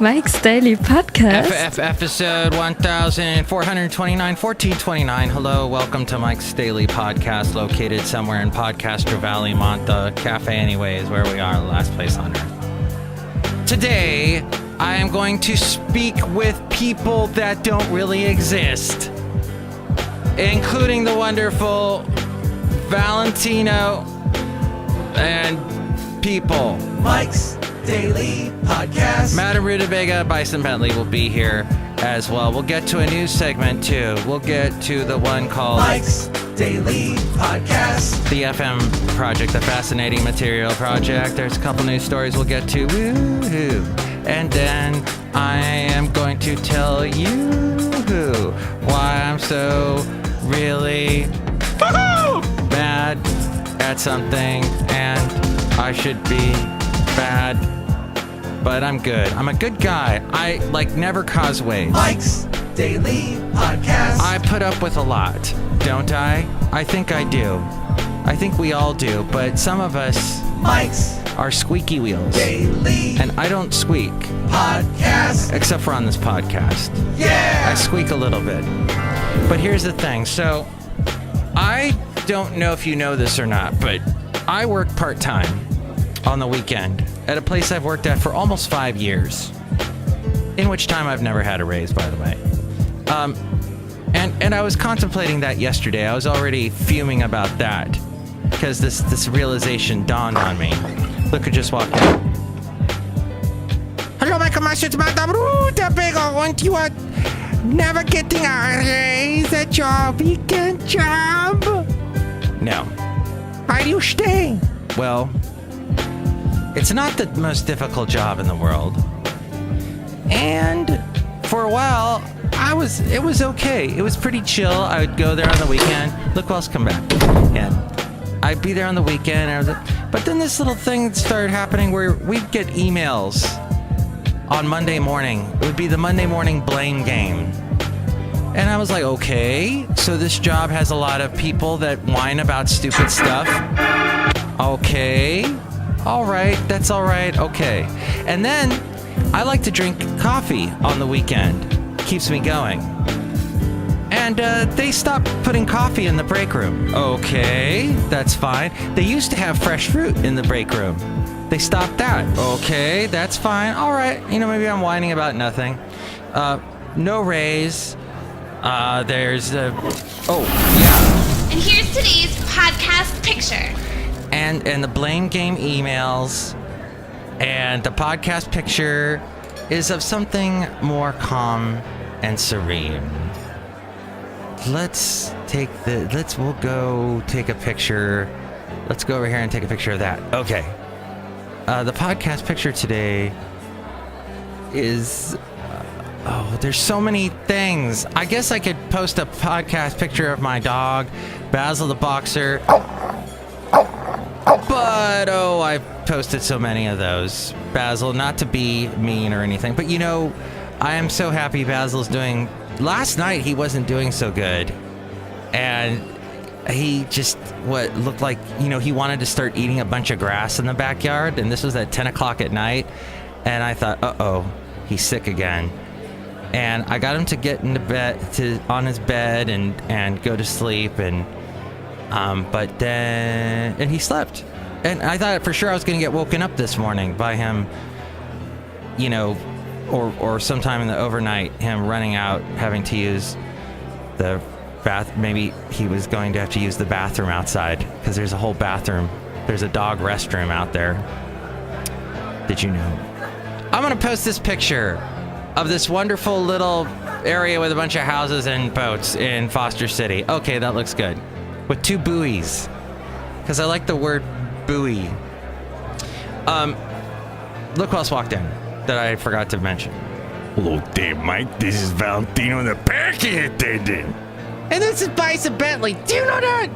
Mike's Daily Podcast. Episode 1429, 1429. Hello, welcome to Mike's Daily Podcast, located somewhere in Podcaster Valley, Monta. Café Anyway is where we are, the last place on earth. Today, I am going to speak with people that don't really exist, including the wonderful Valentino and people. Mike's Daily Podcast. Madame Rootabega, Bison Benltey will be here as well. We'll get to a news segment too. We'll get to the one called Mike's Daily Podcast. The FM Project, the Fascinating Material Project. There's a couple news stories we'll get to. Woo-hoo. And then I am going to tell you why I'm so really mad at something and I should be bad, but I'm good. I'm a good guy. I never cause waves. Mike's Daily Podcast. I put up with a lot, don't I? I think I do. I think we all do, but some of us Mike's are squeaky wheels. Daily And I don't squeak. Podcast. Except for on this podcast. Yeah! I squeak a little bit. But here's the thing. So, I don't know if you know this or not, but I work part-time on the weekend at a place I've worked at for almost 5 years, in which time I've never had a raise, by the way. And I was contemplating that yesterday. I was already fuming about that because this realization dawned on me. Look who just walked in. Hello, my commercial. It's Madame Rootabega. Aren't you never getting a raise at your weekend job? No. Why do you stay? Well, it's not the most difficult job in the world. And for a while, it was okay. It was pretty chill. I would go there on the weekend. Look who else come back. And I'd be there on the weekend. But then this little thing started happening where we'd get emails on Monday morning. It would be the Monday morning blame game. And I was like, okay, so this job has a lot of people that whine about stupid stuff. Okay. All right. That's all right. Okay. And then I like to drink coffee on the weekend. Keeps me going. And they stopped putting coffee in the break room. Okay. That's fine. They used to have fresh fruit in the break room. They stopped that. Okay. That's fine. All right. Maybe I'm whining about nothing. No raise. There's oh, yeah. And here's today's podcast picture. And the blame game emails, and the podcast picture is of something more calm and serene. We'll go take a picture. Let's go over here and take a picture of that. Okay. The podcast picture today is... there's so many things. I guess I could post a podcast picture of my dog, Basil the Boxer. But, I've posted so many of those. Basil, not to be mean or anything, but I am so happy Basil's doing... Last night, he wasn't doing so good. And he just, looked like, he wanted to start eating a bunch of grass in the backyard. And this was at 10 o'clock at night. And I thought, he's sick again. And I got him to get into bed, on his bed and go to sleep, but then he slept. And I thought for sure I was going to get woken up this morning by him, or sometime in the overnight, him running out, having to use the bath. Maybe he was going to have to use the bathroom outside because there's a whole bathroom. There's a dog restroom out there. Did you know? I'm going to post this picture of this wonderful little area with a bunch of houses and boats in Foster City. Okay, that looks good. With 2 buoys. Because I like the word buoy. Look who else walked in that I forgot to mention. Hello there, Mike. This is Valentino, the parking attendant. And this is Bison Benltey. Do you know that?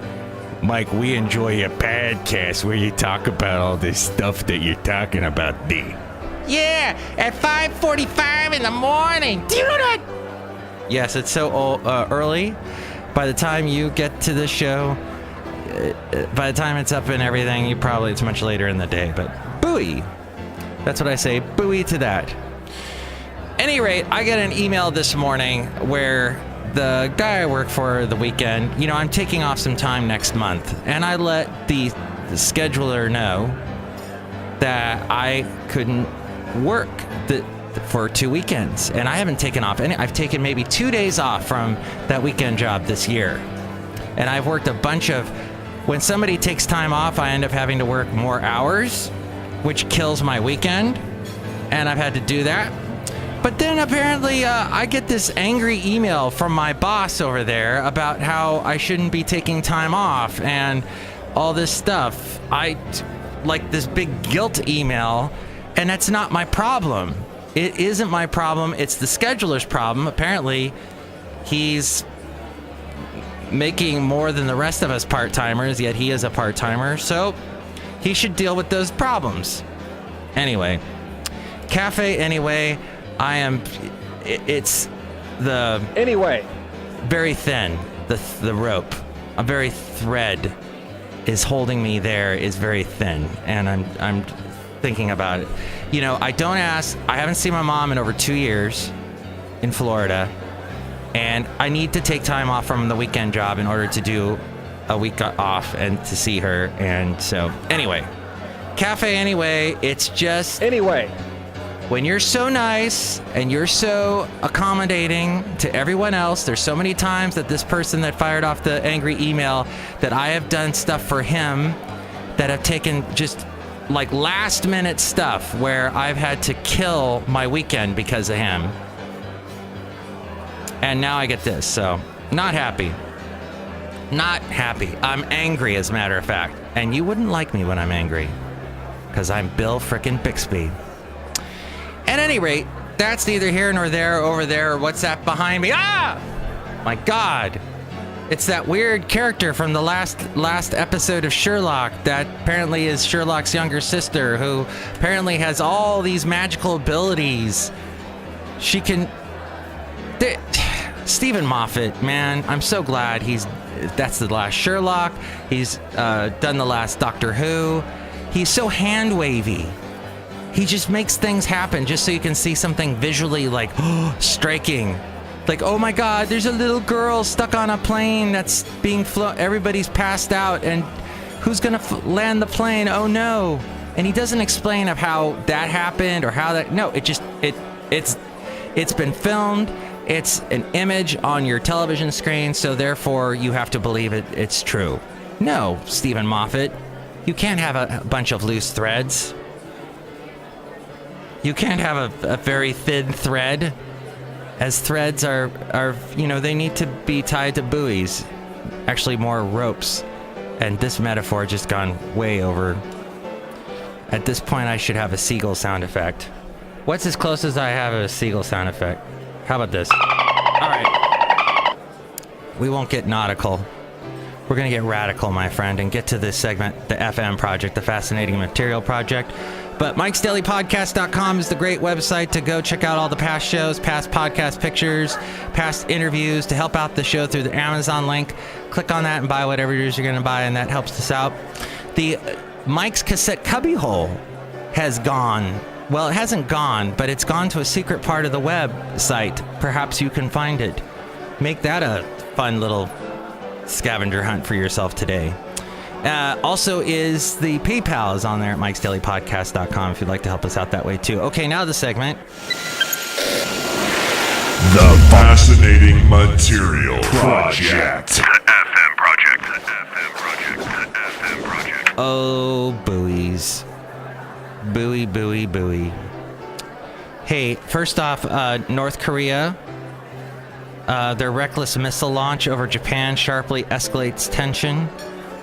Mike, we enjoy your podcast where you talk about all this stuff that you're talking about there. Yeah, at 5:45 in the morning. Do you know that? Yes, it's so early. By the time you get to the show, by the time it's up and everything, it's much later in the day. But buoy. That's what I say. Buoy to that. any rate, I get an email this morning where the guy I work for the weekend, you know, I'm taking off some time next month, and I let the scheduler know that I couldn't work for 2 weekends, and I haven't taken off any. I've taken maybe 2 days off from that weekend job this year, and I've worked a bunch of. When somebody takes time off, I end up having to work more hours, which kills my weekend, and I've had to do that. But then apparently I get this angry email from my boss over there about how I shouldn't be taking time off and all this stuff. Like this big guilt email, and that's not my problem. It isn't my problem. It's the scheduler's problem. Apparently, he's making more than the rest of us part-timers, yet he is a part-timer, so he should deal with those problems. Anyway, Café Anyway, it's the... Anyway. Very thin, the rope. A very thread is holding me there is very thin, and I'm thinking about it. You know, I haven't seen my mom in over 2 years in Florida, and I need to take time off from the weekend job in order to do a week off and to see her. And so, anyway, Café Anyway, it's just... Anyway. When you're so nice and you're so accommodating to everyone else, there's so many times that this person that fired off the angry email that I have done stuff for him that have taken just like last minute stuff where I've had to kill my weekend because of him. And now I get this, so not happy. Not happy. I'm angry, as a matter of fact. And you wouldn't like me when I'm angry, because I'm Bill frickin' Bixby. At any rate, that's neither here nor there, over there, or what's that behind me? Ah! My God. It's that weird character from the last episode of Sherlock that apparently is Sherlock's younger sister, who apparently has all these magical abilities. She can... Stephen Moffat, man, I'm so glad that's the last Sherlock. He's done the last Doctor Who. He's so hand-wavy. He just makes things happen just so you can see something visually like striking. Like, oh my God, there's a little girl stuck on a plane that's being flown. Everybody's passed out, and who's gonna land the plane? Oh no! And he doesn't explain of how that happened or how that. No, it's been filmed. It's an image on your television screen, so therefore you have to believe it's true. No, Stephen Moffat, you can't have a bunch of loose threads. You can't have a very thin thread, as threads are, they need to be tied to buoys. Actually, more ropes. And this metaphor just gone way over. At this point, I should have a seagull sound effect. What's as close as I have a seagull sound effect? How about this? All right. We won't get nautical. We're going to get radical, my friend, and get to this segment, the FM Project, the Fascinating Material Project. But Mike'sDailyPodcast.com is the great website to go check out all the past shows, past podcast pictures, past interviews, to help out the show through the Amazon link. Click on that and buy whatever it is you're going to buy, and that helps us out. The Mike's cassette cubbyhole has gone. Well, it hasn't gone, but it's gone to a secret part of the website. Perhaps you can find it. Make that a fun little scavenger hunt for yourself today. Also is the PayPal is on there at Mike'sDailyPodcast.com if you'd like to help us out that way too. Okay, now the segment. The Fascinating Material Project. FM Project. Oh, buoys. Buoy, buoy, buoy. Hey, first off, North Korea, their reckless missile launch over Japan sharply escalates tension.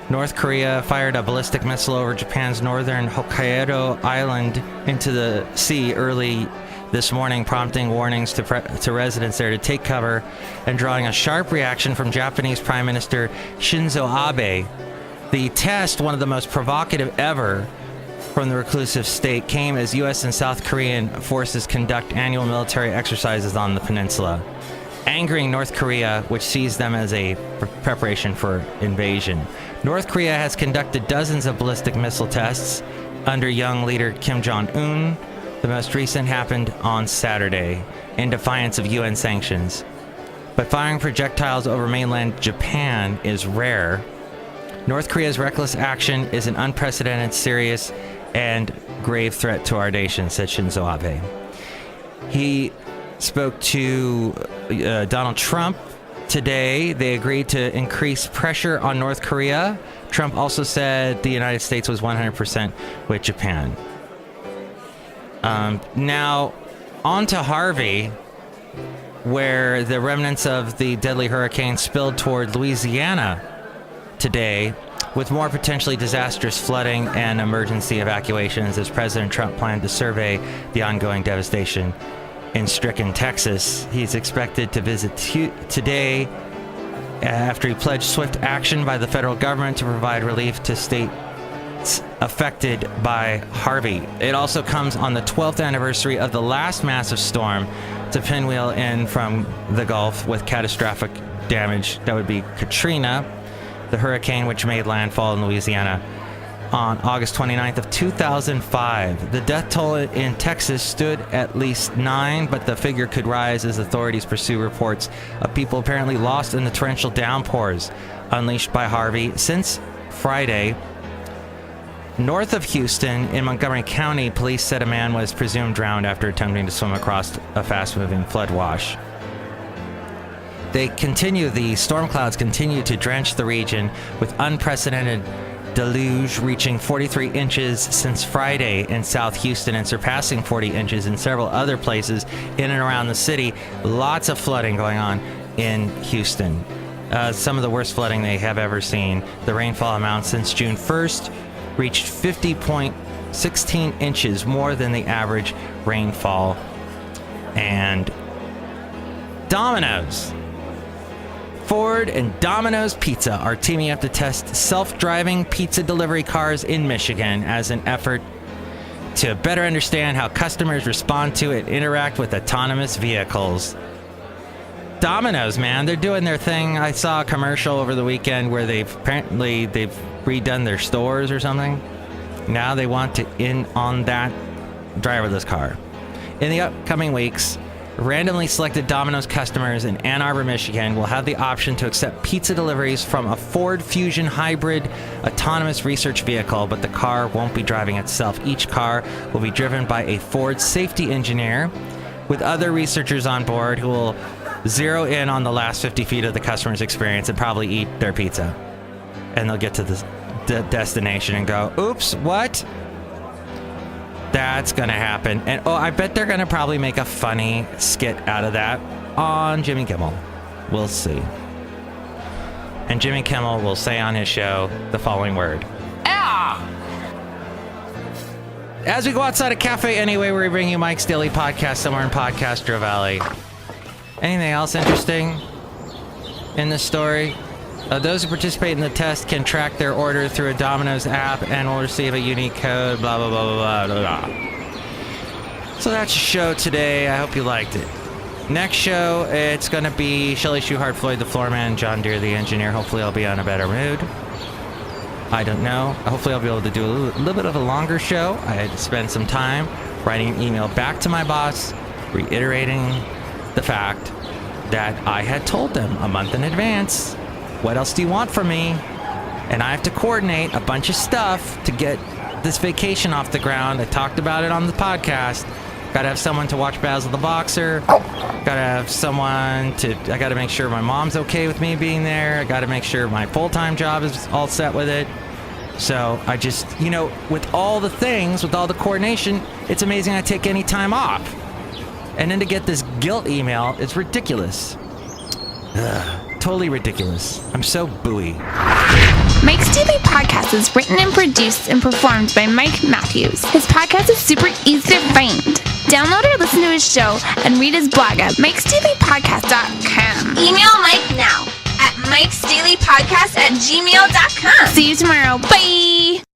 North Korea fired a ballistic missile over Japan's northern Hokkaido island into the sea early this morning, prompting warnings to residents there to take cover and drawing a sharp reaction from Japanese Prime Minister Shinzo Abe. The test, one of the most provocative ever from the reclusive state, came as U.S. and South Korean forces conduct annual military exercises on the peninsula, angering North Korea, which sees them as a preparation for invasion. North Korea has conducted dozens of ballistic missile tests under young leader Kim Jong-un. The most recent happened on Saturday. in defiance of UN sanctions. But firing projectiles over mainland Japan is rare. North Korea's reckless action is an unprecedented, serious, and grave threat to our nation, said Shinzo Abe. He spoke to Donald Trump today. They agreed to increase pressure on North Korea. Trump also said the United States was 100% with Japan. Now, on to Harvey, where the remnants of the deadly hurricane spilled toward Louisiana today, with more potentially disastrous flooding and emergency evacuations as President Trump planned to survey the ongoing devastation in stricken Texas. He's expected to visit today after he pledged swift action by the federal government to provide relief to states affected by Harvey. It also comes on the 12th anniversary of the last massive storm to pinwheel in from the Gulf with catastrophic damage. That would be Katrina, the hurricane which made landfall in Louisiana on August 29th of 2005. The death toll in Texas stood at least 9, but the figure could rise as authorities pursue reports of people apparently lost in the torrential downpours unleashed by Harvey since Friday. North of Houston, in Montgomery County, police said a man was presumed drowned after attempting to swim across a fast-moving flood wash. The storm clouds continue to drench the region with unprecedented deluge reaching 43 inches since Friday in South Houston and surpassing 40 inches in several other places in and around the city. Lots of flooding going on in Houston. Some of the worst flooding they have ever seen. The rainfall amount since June 1st reached 50.16 inches, more than the average rainfall. And Dominoes. Ford and Dominoes Pizza are teaming up to test self-driving pizza delivery cars in Michigan as an effort to better understand how customers respond to and interact with autonomous vehicles. Dominoes, man, they're doing their thing. I saw a commercial over the weekend where they've redone their stores or something. Now they want to in on that driverless car. In the upcoming weeks, randomly selected Domino's customers in Ann Arbor, Michigan will have the option to accept pizza deliveries from a Ford Fusion hybrid autonomous research vehicle, but the car won't be driving itself. Each car will be driven by a Ford safety engineer with other researchers on board who will zero in on the last 50 feet of the customer's experience and probably eat their pizza. And they'll get to the destination and go, oops, what? That's gonna happen. And I bet they're gonna probably make a funny skit out of that on Jimmy Kimmel. We'll see. And Jimmy Kimmel will say on his show the following word. Ah! As we go outside of Café Anyway, where we bring you Mike's Daily Podcast somewhere in Podcastro Valley. Anything else interesting in this story? Those who participate in the test can track their order through a Domino's app and will receive a unique code, blah, blah, blah, blah, blah, blah. So that's your show today. I hope you liked it. Next show, it's going to be Chely Shoehart, Floyd the Floorman, John Deere the Engineer. Hopefully I'll be on a better mood. I don't know. Hopefully I'll be able to do a little bit of a longer show. I had to spend some time writing an email back to my boss, reiterating the fact that I had told them a month in advance, what else do you want from me? And I have to coordinate a bunch of stuff to get this vacation off the ground. I talked about it on the podcast. Gotta have someone to watch Basil the Boxer. Gotta have someone I gotta make sure my mom's okay with me being there. I gotta make sure my full-time job is all set with it. So I just, with all the things, with all the coordination, it's amazing I take any time off. And then to get this guilt email, it's ridiculous. Ugh. Totally ridiculous. I'm so buoy. Mike's Daily Podcast is written and produced and performed by Mike Matthews. His podcast is super easy to find. Download or listen to his show and read his blog at mikesdailypodcast.com. Email Mike now at mikesdailypodcast@gmail.com. See you tomorrow. Bye!